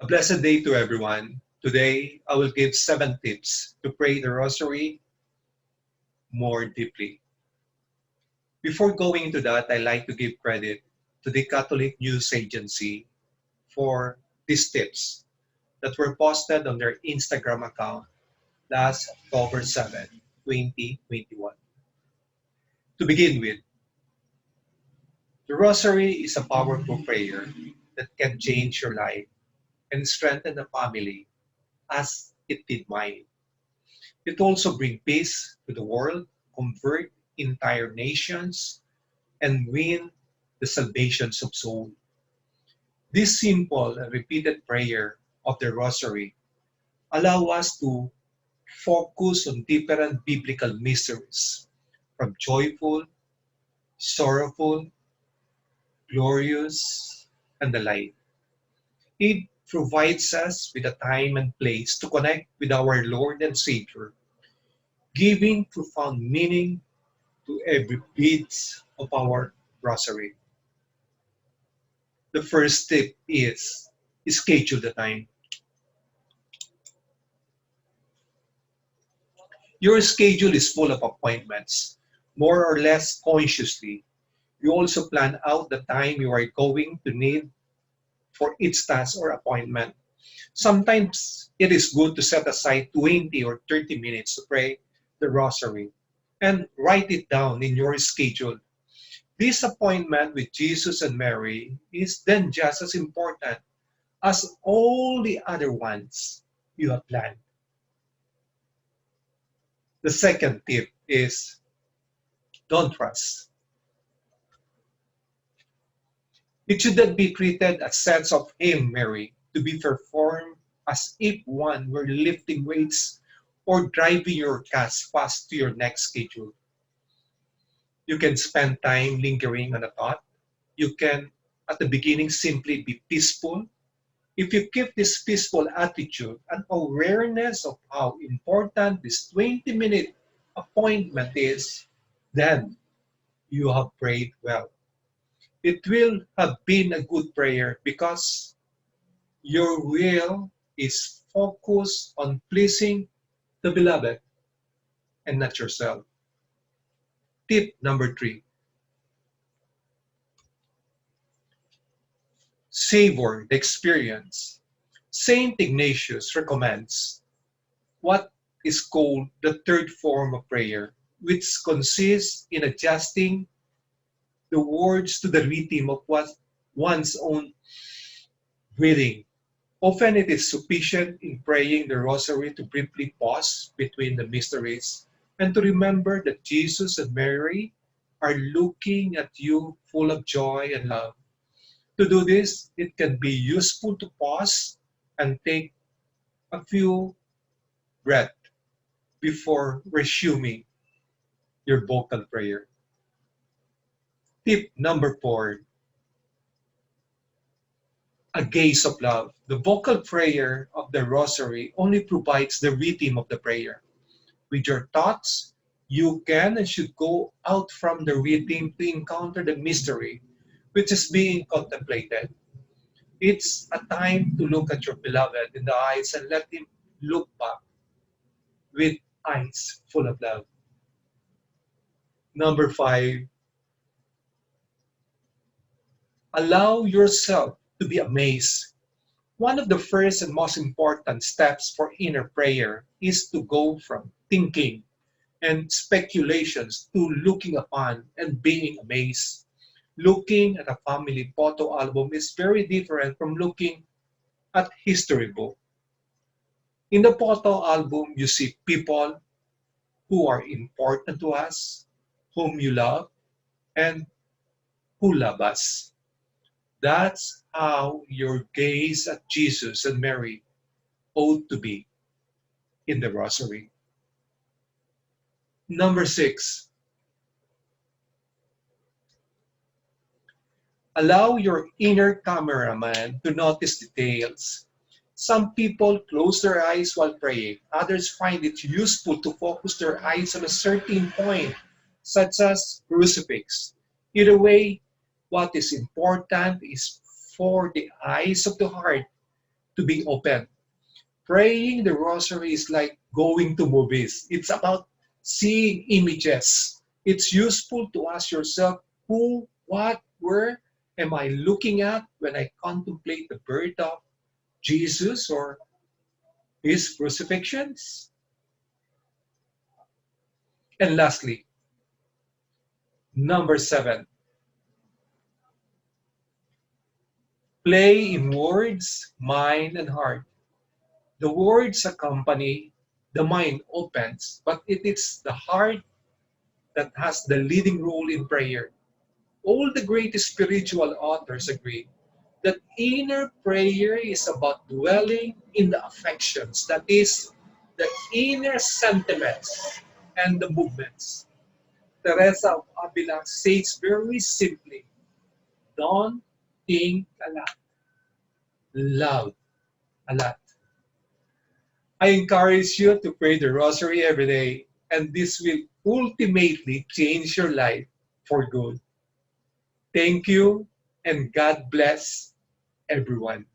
A blessed day to everyone. Today, I will give 7 tips to pray the Rosary more deeply. Before going into that, I like to give credit to the Catholic News Agency for these tips that were posted on their Instagram account last October 7, 2021. To begin with, the Rosary is a powerful prayer that can change your life and strengthen the family as it did mine. It also brings peace to the world, convert entire nations, and win the salvations of souls. This simple and repeated prayer of the Rosary allow us to focus on different biblical mysteries, from joyful, sorrowful, glorious, and the like. It provides us with a time and place to connect with our Lord and Savior, giving profound meaning to every beat of our rosary. The first tip is schedule the time. Your schedule is full of appointments, more or less consciously. You also plan out the time you are going to need for each task or appointment. Sometimes it is good to set aside 20 or 30 minutes to pray the rosary and write it down in your schedule. This appointment with Jesus and Mary is then just as important as all the other ones you have planned. The second tip is don't rush. It should not be treated as sets of Hail Mary to be performed as if one were lifting weights or driving your cast fast to your next schedule. You can spend time lingering on a thought. You can, at the beginning, simply be peaceful. If you keep this peaceful attitude and awareness of how important this 20-minute appointment is, then you have prayed well. It will have been a good prayer because your will is focused on pleasing the beloved and not yourself. Tip number 3, savor the experience. Saint Ignatius recommends what is called the third form of prayer, which consists in adjusting the words to the rhythm of one's own breathing. Often it is sufficient in praying the rosary to briefly pause between the mysteries and to remember that Jesus and Mary are looking at you full of joy and love. To do this, it can be useful to pause and take a few breaths before resuming your vocal prayer. Tip number 4, a gaze of love. The vocal prayer of the rosary only provides the rhythm of the prayer. With your thoughts, you can and should go out from the rhythm to encounter the mystery which is being contemplated. It's a time to look at your beloved in the eyes and let him look back with eyes full of love. Number 5, allow yourself to be amazed. One of the first and most important steps for inner prayer is to go from thinking and speculations to looking upon and being amazed. Looking at a family photo album is very different from looking at history book. In the photo album, you see people who are important to us, whom you love, and who love us. That's how your gaze at Jesus and Mary ought to be in the Rosary. Number 6, allow your inner cameraman to notice details. Some people close their eyes while praying. Others find it useful to focus their eyes on a certain point, such as crucifix. Either way, what is important is for the eyes of the heart to be open. Praying the rosary is like going to movies. It's about seeing images. It's useful to ask yourself who, what, where am I looking at when I contemplate the birth of Jesus or his crucifixions? And lastly, number 7, play in words, mind, and heart. The words accompany, the mind opens, but it is the heart that has the leading role in prayer. All the great spiritual authors agree that inner prayer is about dwelling in the affections, that is, the inner sentiments and the movements. Teresa of Avila says very simply, don't think a lot, love a lot. I encourage you to pray the rosary every day, and this will ultimately change your life for good. Thank you, and God bless everyone.